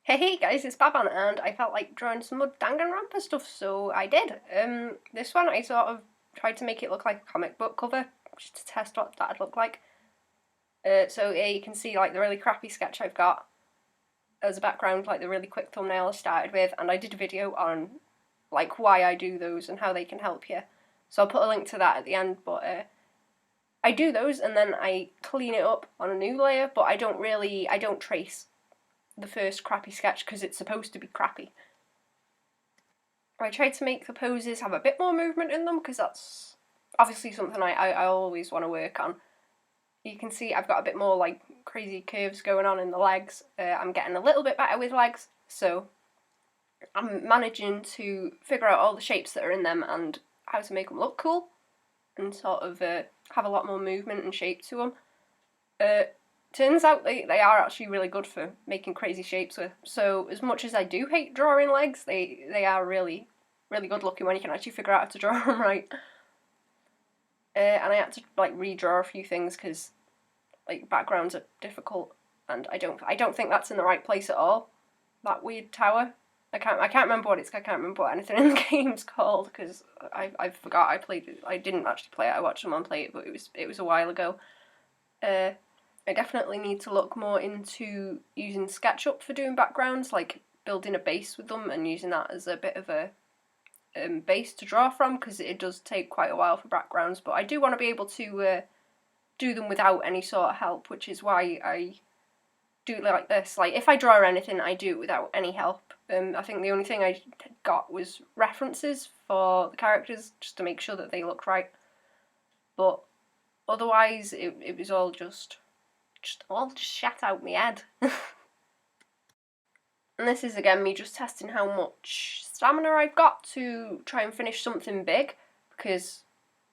Hey guys, it's Baban, and I felt like drawing some more Dangan Ronpa stuff, so I did. This one I sort of tried to make it look like a comic book cover, just to test what that'd look like. So yeah, you can see like the really crappy sketch I've got as a background, like the really quick thumbnail I started with, and I did a video on like why I do those and how they can help you. So I'll put a link to that at the end, but I do those and then I clean it up on a new layer, but I don't trace the first crappy sketch because it's supposed to be crappy. I tried to make the poses have a bit more movement in them because that's obviously something I always want to work on. You can see I've got a bit more like crazy curves going on in the legs. I'm getting a little bit better with legs, so I'm managing to figure out all the shapes that are in them and how to make them look cool and sort of have a lot more movement and shape to them. Turns out they are actually really good for making crazy shapes with. So as much as I do hate drawing legs, they are really, really good looking when you can actually figure out how to draw them right. And I had to like redraw a few things because like backgrounds are difficult, and I don't think that's in the right place at all. That weird tower. I can't remember what I can't remember what anything in the game's called because I forgot I played it. I didn't actually play it. I watched someone play it, but it was a while ago. I definitely need to look more into using SketchUp for doing backgrounds, like building a base with them and using that as a bit of a base to draw from, because it does take quite a while for backgrounds, but I do want to be able to do them without any sort of help, which is why I do it like this. Like, if I draw anything, I do it without any help. I think the only thing I got was references for the characters, just to make sure that they looked right. But otherwise, it was all just shat out my head. And this is again me just testing how much stamina I've got to try and finish something big, because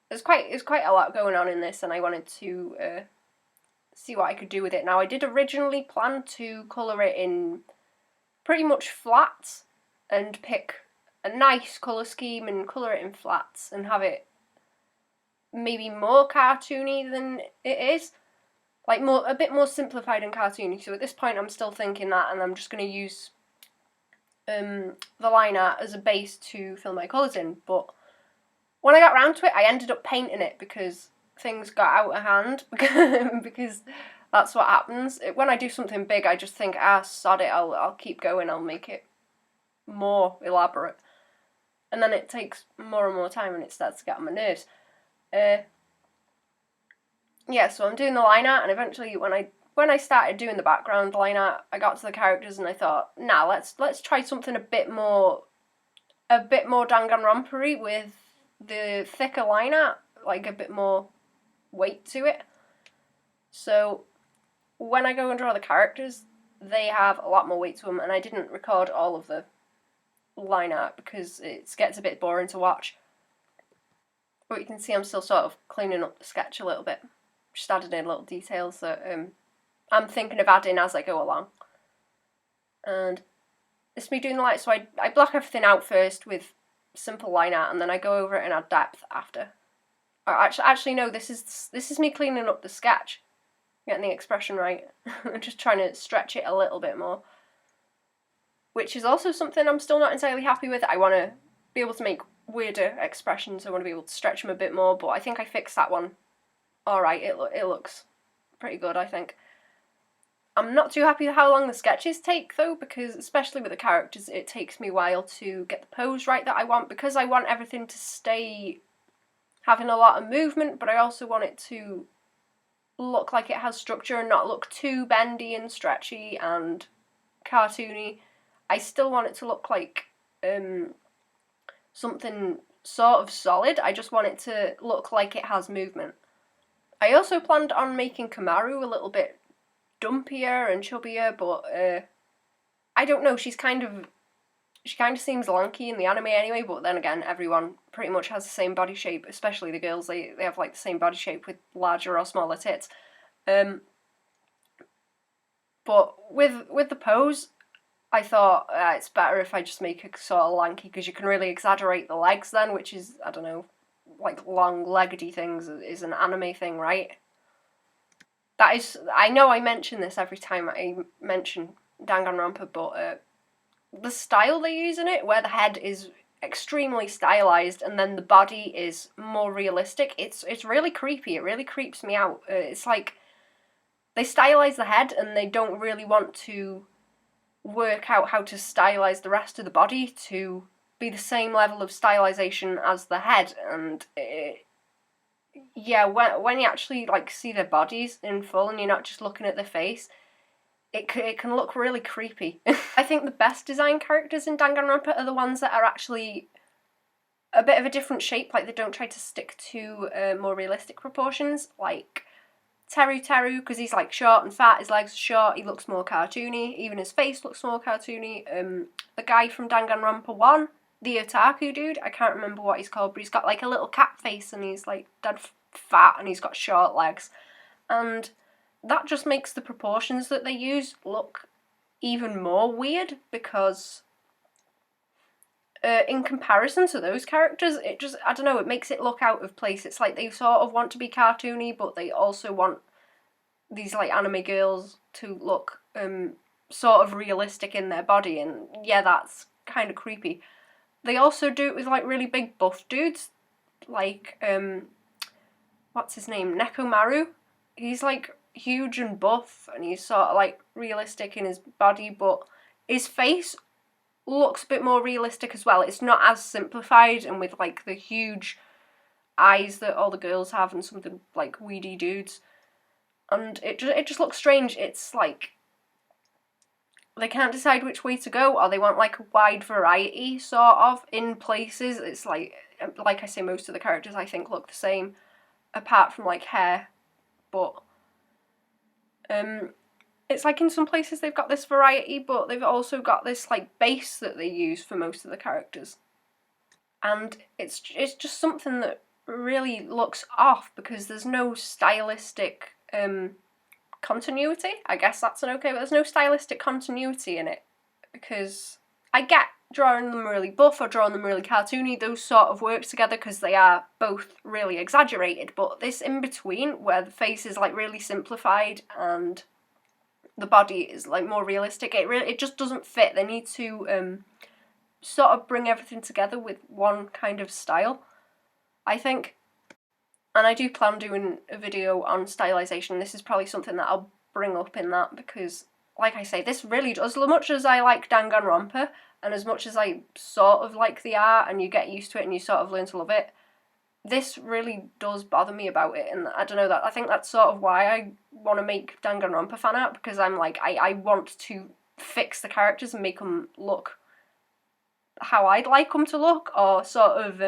there's quite a lot going on in this, and I wanted to see what I could do with it. Now, I did originally plan to colour it in pretty much flats and pick a nice colour scheme and colour it in flats and have it maybe more cartoony than it is. Like a bit more simplified and cartoony. So at this point I'm still thinking that, and I'm just going to use the line art as a base to fill my colours in. But when I got round to it, I ended up painting it because things got out of hand, because that's what happens. When I do something big, I just think, sod it, I'll keep going, I'll make it more elaborate. And then it takes more and more time and it starts to get on my nerves. Yeah, so I'm doing the line art, and eventually when I started doing the background line art, I got to the characters and I thought, nah, let's try something a bit more Dangan Ronpa-y with the thicker line art, like a bit more weight to it. So when I go and draw the characters, they have a lot more weight to them, and I didn't record all of the line art because it gets a bit boring to watch. But you can see I'm still sort of cleaning up the sketch a little bit. Just added in little details that I'm thinking of adding as I go along. And it's me doing the light, so I block everything out first with simple line art, and then I go over it and add depth after. Or actually no, this is me cleaning up the sketch, getting the expression right. I'm just trying to stretch it a little bit more, which is also something I'm still not entirely happy with. I want to be able to make weirder expressions. I want to be able to stretch them a bit more, but I think I fixed that one alright. It looks pretty good, I think. I'm not too happy with how long the sketches take, though, because especially with the characters, it takes me a while to get the pose right that I want, because I want everything to stay having a lot of movement, but I also want it to look like it has structure and not look too bendy and stretchy and cartoony. I still want it to look like something sort of solid. I just want it to look like it has movement. I also planned on making Komaru a little bit dumpier and chubbier, but I don't know, she kind of seems lanky in the anime anyway, but then again, everyone pretty much has the same body shape, especially the girls, they have like the same body shape with larger or smaller tits. But with the pose, I thought it's better if I just make it sort of lanky, because you can really exaggerate the legs then, which is, I don't know, like long-leggedy things is an anime thing, right? That is, I know I mention this every time I mention Danganronpa, but the style they use in it, where the head is extremely stylized and then the body is more realistic, it's really creepy. It really creeps me out. It's like they stylize the head and they don't really want to work out how to stylize the rest of the body to be the same level of stylization as the head. And yeah, when you actually like see their bodies in full and you're not just looking at their face, it can look really creepy. I think the best design characters in Danganronpa are the ones that are actually a bit of a different shape, like they don't try to stick to more realistic proportions, like Teru, because he's like short and fat, his legs are short, he looks more cartoony, even his face looks more cartoony. The guy from Danganronpa 1, the otaku dude, I can't remember what he's called, but he's got like a little cat face and he's like dead fat and he's got short legs. And that just makes the proportions that they use look even more weird, because in comparison to those characters, it just, I don't know, it makes it look out of place. It's like they sort of want to be cartoony, but they also want these like anime girls to look sort of realistic in their body, and yeah, that's kind of creepy. They also do it with like really big buff dudes, like what's his name, Nekomaru. He's like huge and buff and he's sort of like realistic in his body, but his face looks a bit more realistic as well. It's not as simplified and with like the huge eyes that all the girls have and some of the like weedy dudes, and it just looks strange. It's like they can't decide which way to go, or they want like a wide variety sort of in places. It's like I say, most of the characters I think look the same apart from like hair, but it's like in some places they've got this variety, but they've also got this like base that they use for most of the characters. And it's just something that really looks off because there's no stylistic continuity. I guess that's an okay, but there's no stylistic continuity in it, because I get drawing them really buff or drawing them really cartoony, those sort of work together because they are both really exaggerated, but this in between where the face is like really simplified and the body is like more realistic, it just doesn't fit. They need to sort of bring everything together with one kind of style, I think. And I do plan doing a video on stylization. This is probably something that I'll bring up in that, because like I say, this really does, as much as I like Danganronpa and as much as I sort of like the art and you get used to it and you sort of learn to love it, this really does bother me about it. And I don't know, that I think that's sort of why I want to make Danganronpa fan art, because I'm like, I want to fix the characters and make them look how I'd like them to look, or sort of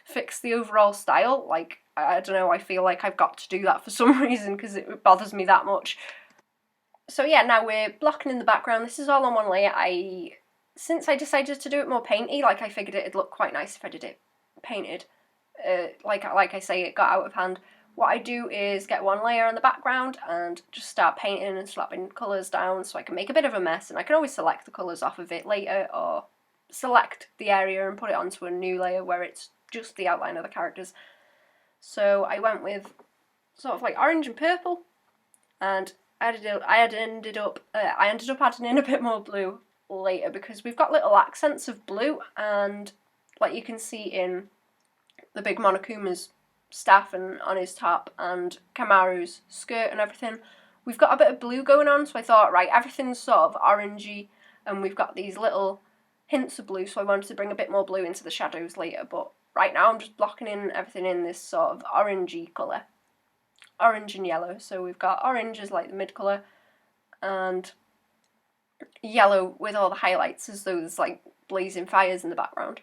fix the overall style. Like, I don't know, I feel like I've got to do that for some reason because it bothers me that much. So yeah, now we're blocking in the background. This is all on one layer. Since I decided to do it more painty, like I figured it'd look quite nice if I did it painted. Like I say, it got out of hand. What I do is get one layer on the background and just start painting and slapping colours down so I can make a bit of a mess, and I can always select the colours off of it later, or select the area and put it onto a new layer where it's just the outline of the characters. So I went with sort of like orange and purple, and I ended up adding in a bit more blue later because we've got little accents of blue, and like you can see in the big Monokumas staff and on his top and Komaru's skirt and everything, we've got a bit of blue going on. So I thought, right, everything's sort of orangey and we've got these little hints of blue, so I wanted to bring a bit more blue into the shadows later, but right now I'm just blocking in everything in this sort of orangey colour. Orange and yellow. So we've got orange as like the mid colour and yellow with all the highlights as though there's like blazing fires in the background.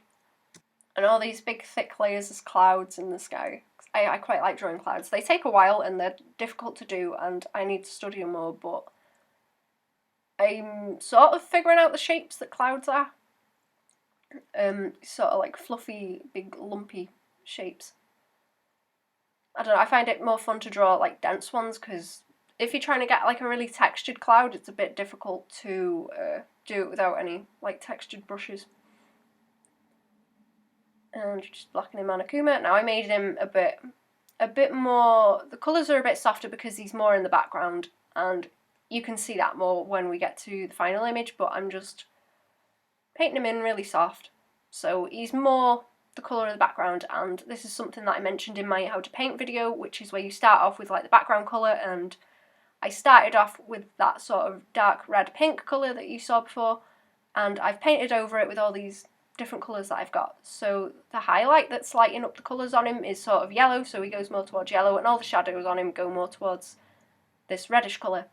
And all these big thick layers as clouds in the sky. I quite like drawing clouds. They take a while and they're difficult to do and I need to study them more, but I'm sort of figuring out the shapes that clouds are. Sort of like fluffy, big, lumpy shapes. I don't know, I find it more fun to draw like dense ones, because if you're trying to get like a really textured cloud, it's a bit difficult to do it without any like textured brushes. And just blocking in Monokuma. Now I made him a bit more, the colours are a bit softer because he's more in the background, and you can see that more when we get to the final image, but I'm just painting him in really soft. So he's more the colour of the background, and this is something that I mentioned in my how to paint video, which is where you start off with like the background colour, and I started off with that sort of dark red pink colour that you saw before, and I've painted over it with all these different colours that I've got. So the highlight that's lighting up the colours on him is sort of yellow, so he goes more towards yellow, and all the shadows on him go more towards this reddish colour.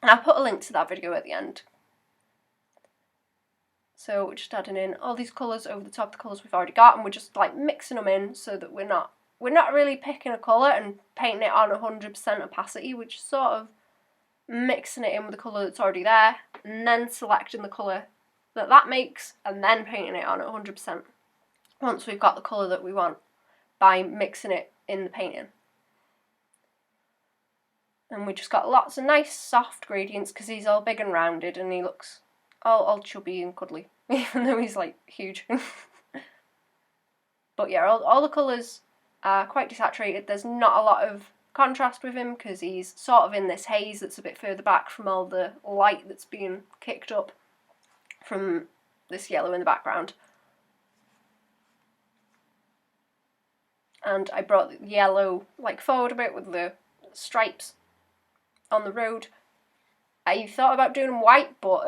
And I'll put a link to that video at the end. So we're just adding in all these colours over the top of the colours we've already got, and we're just like mixing them in so that we're not really picking a colour and painting it on 100% opacity. We're just sort of mixing it in with the colour that's already there, and then selecting the colour that makes, and then painting it on 100% once we've got the colour that we want by mixing it in the painting. And we just got lots of nice soft gradients because he's all big and rounded and he looks all chubby and cuddly, even though he's like huge. But yeah, all the colours are quite desaturated. There's not a lot of contrast with him because he's sort of in this haze that's a bit further back from all the light that's being kicked up from this yellow in the background. And I brought the yellow like forward a bit with the stripes on the road. I thought about doing them white, but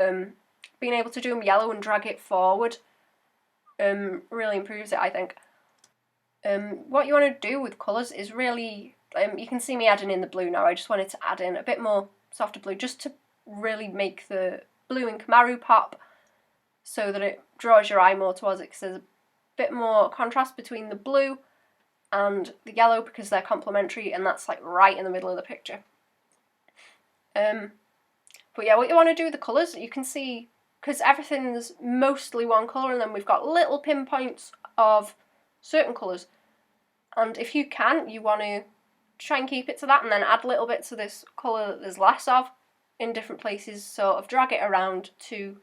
being able to do them yellow and drag it forward really improves it, I think. What you want to do with colours is really, you can see me adding in the blue now. I just wanted to add in a bit more softer blue just to really make the blue in Komaru pop so that it draws your eye more towards it, because there's a bit more contrast between the blue and the yellow because they're complementary, and that's like right in the middle of the picture. But yeah, what you want to do with the colours, you can see, because everything's mostly one colour and then we've got little pinpoints of certain colours, and if you can, you want to try and keep it to that and then add little bits of this colour that there's less of in different places, sort of drag it around to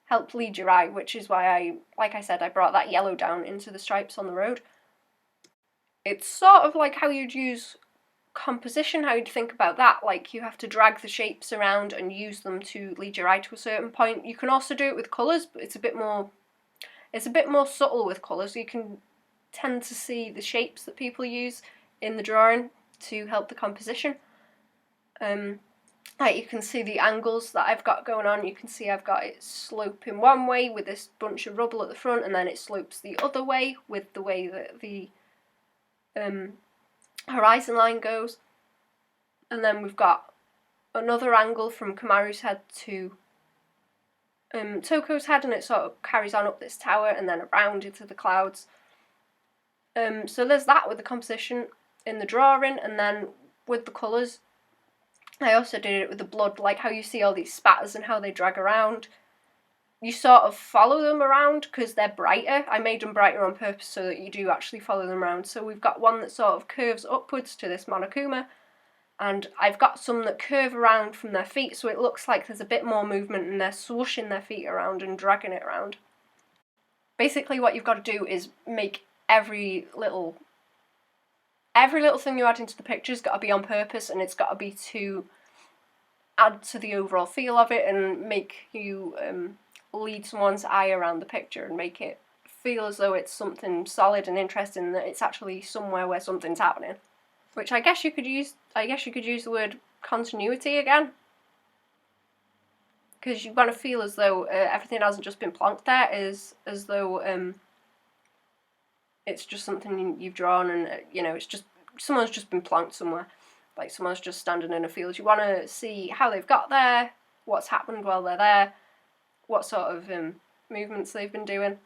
help lead your eye, which is why like I said, I brought that yellow down into the stripes on the road. It's sort of like how you'd use composition, how you'd think about that, like you have to drag the shapes around and use them to lead your eye to a certain point. You can also do it with colours, but it's a bit more subtle with colours. You can tend to see the shapes that people use in the drawing to help the composition. Like you can see the angles that I've got going on. You can see I've got it sloping one way with this bunch of rubble at the front, and then it slopes the other way with the way that the horizon line goes. And then we've got another angle from Komaru's head to Toko's head, and it sort of carries on up this tower and then around into the clouds. So there's that with the composition in the drawing, and then with the colours, I also did it with the blood, like how you see all these spatters and how they drag around. You sort of follow them around because they're brighter. I made them brighter on purpose so that you do actually follow them around. So we've got one that sort of curves upwards to this Monokuma, and I've got some that curve around from their feet, so it looks like there's a bit more movement and they're swooshing their feet around and dragging it around. Basically what you've got to do is make every little thing you add into the picture's got to be on purpose, and it's got to be to add to the overall feel of it and make you lead someone's eye around the picture and make it feel as though it's something solid and interesting, that it's actually somewhere where something's happening. Which I guess you could use the word continuity again, because you want to feel as though everything hasn't just been plonked there, as though it's just something you've drawn, and it's just someone's just been plonked somewhere, like someone's just standing in a field. You want to see how they've got there, what's happened while they're there, what sort of movements they've been doing,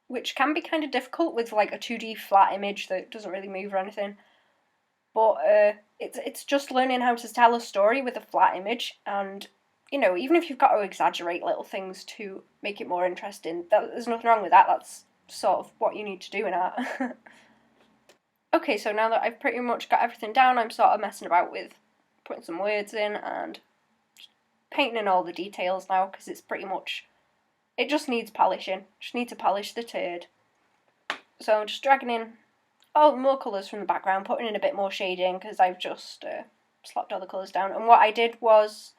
which can be kind of difficult with like a 2D flat image that doesn't really move or anything. But it's just learning how to tell a story with a flat image, and even if you've got to exaggerate little things to make it more interesting, there's nothing wrong with that. That's sort of what you need to do in art. Okay, so now that I've pretty much got everything down, I'm sort of messing about with putting some words in and painting in all the details now, because it's pretty much, it just needs polishing. Just need to polish the turd. So I'm just dragging in more colours from the background, putting in a bit more shading, because I've just slopped all the colours down. And what I did was,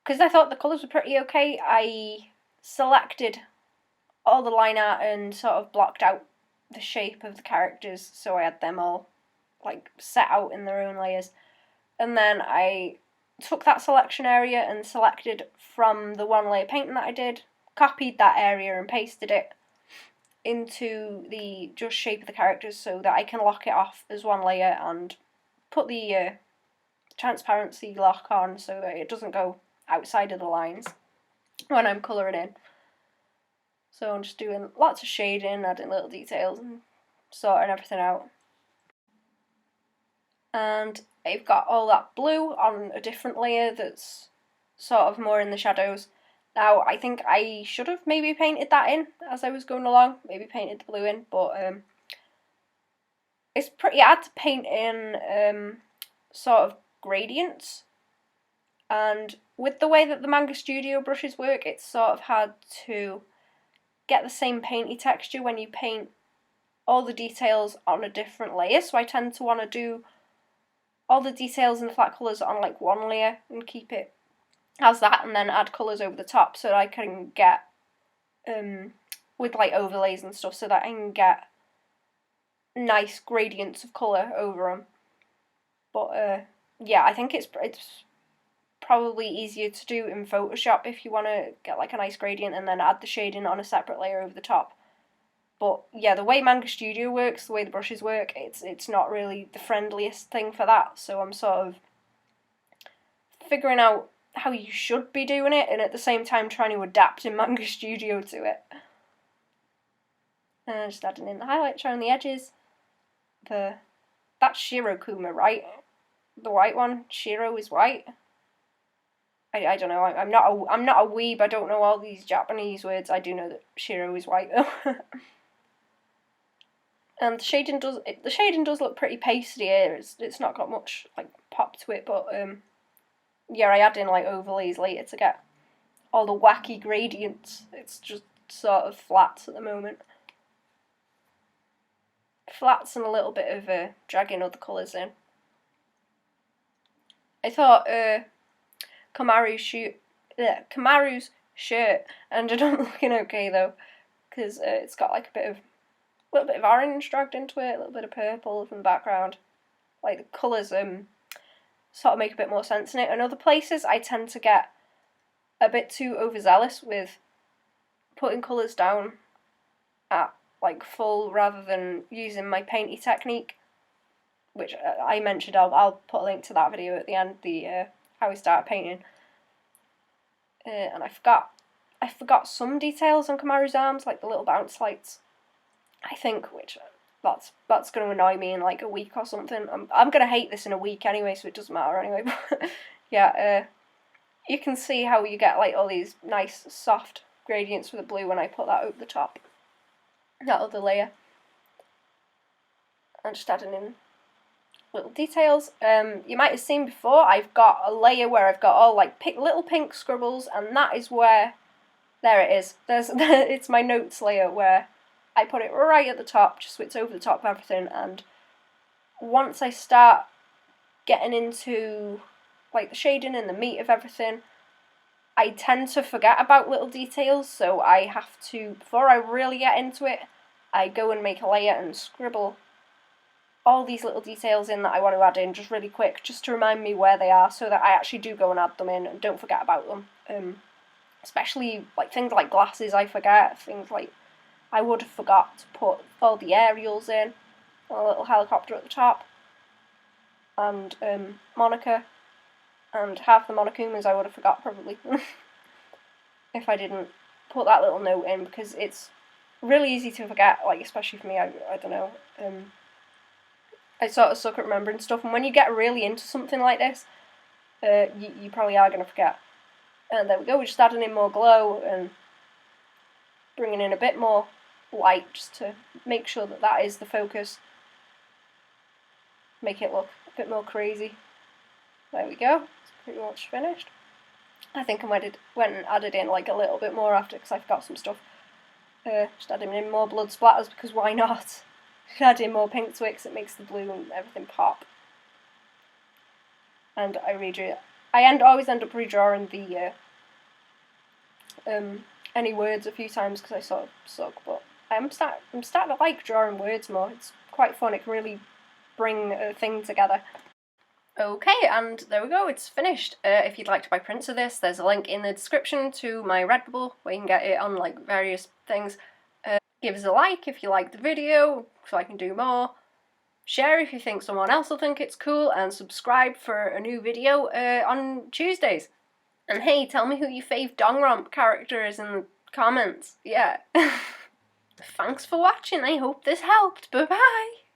because I thought the colours were pretty okay, I selected all the line art and sort of blocked out the shape of the characters, so I had them all like set out in their own layers. And then I took that selection area and selected from the one layer painting that I did, copied that area and pasted it into the just shape of the characters so that I can lock it off as one layer and put the transparency lock on so that it doesn't go outside of the lines when I'm colouring in. So I'm just doing lots of shading, adding little details and sorting everything out. And I've got all that blue on a different layer that's sort of more in the shadows. Now, I think I should have maybe painted that in as I was going along, maybe painted the blue in, but it's pretty hard to paint in sort of gradients. And with the way that the Manga Studio brushes work, it's sort of hard to get the same painty texture when you paint all the details on a different layer. So I tend to want to do all the details and the flat colours on like one layer and keep it as that, and then add colours over the top so that I can get with like overlays and stuff, so that I can get nice gradients of colour over them. But yeah, I think it's probably easier to do in Photoshop if you want to get like a nice gradient and then add the shading on a separate layer over the top. But yeah, the way Manga Studio works, the way the brushes work, it's not really the friendliest thing for that. So I'm sort of figuring out how you should be doing it, and at the same time trying to adapt in Manga Studio to it. And just adding in the highlights around the edges. That's Shirokuma, right? The white one. Shiro is white. I don't know. I'm not a weeb. I don't know all these Japanese words. I do know that Shiro is white though. And the shading does look pretty pasty here. It's not got much like pop to it, but yeah, I add in like overlays later to get all the wacky gradients. It's just sort of flats at the moment. Flats and a little bit of dragging other colours in. I thought Komaru's shirt ended up looking okay though, because it's got like a little bit of orange dragged into it, a little bit of purple from the background. Like the colours sort of make a bit more sense in it. In other places I tend to get a bit too overzealous with putting colours down at like full rather than using my painty technique, which I mentioned. I'll put a link to that video at the end, how I started painting. And I forgot some details on Komaru's arms, like the little bounce lights, I think, which that's going to annoy me in like a week or something. I'm going to hate this in a week anyway, so it doesn't matter anyway. But yeah, you can see how you get like all these nice soft gradients with the blue when I put that over the top, that other layer. And just adding in little details. You might have seen before, I've got a layer where I've got all like little pink scribbles, and that is where, there it is. It's my notes layer where I put it right at the top, just so it's over the top of everything. And once I start getting into like the shading and the meat of everything, I tend to forget about little details, so I have to, before I really get into it, I go and make a layer and scribble all these little details in that I want to add in just really quick, just to remind me where they are, so that I actually do go and add them in and don't forget about them. Especially like things like glasses, I forget. Things like, I would have forgot to put all the aerials in, a little helicopter at the top, and Monica, and half the Monokumas I would have forgot probably if I didn't put that little note in, because it's really easy to forget, like especially for me. I don't know. I sort of suck at remembering stuff, and when you get really into something like this, you probably are going to forget. And there we go, we're just adding in more glow and bringing in a bit more light just to make sure that that is the focus. Make it look a bit more crazy. There we go, it's pretty much finished. I think I went and added in like a little bit more after, because I forgot some stuff. Just adding in more blood splatters, because why not? Add in more pink twix, it makes the blue and everything pop. and I redraw it. I always end up redrawing the any words a few times because I sort of suck, but I'm starting to like drawing words more. It's quite fun. It can really bring a thing together. Okay, and there we go, it's finished. If you'd like to buy prints of this, there's a link in the description to my Redbubble where you can get it on like various things. Give us a like if you liked the video so I can do more. Share if you think someone else will think it's cool, and subscribe for a new video on Tuesdays. And hey, tell me who your fave Danganronpa character is in the comments. Yeah. Thanks for watching, I hope this helped. Bye bye!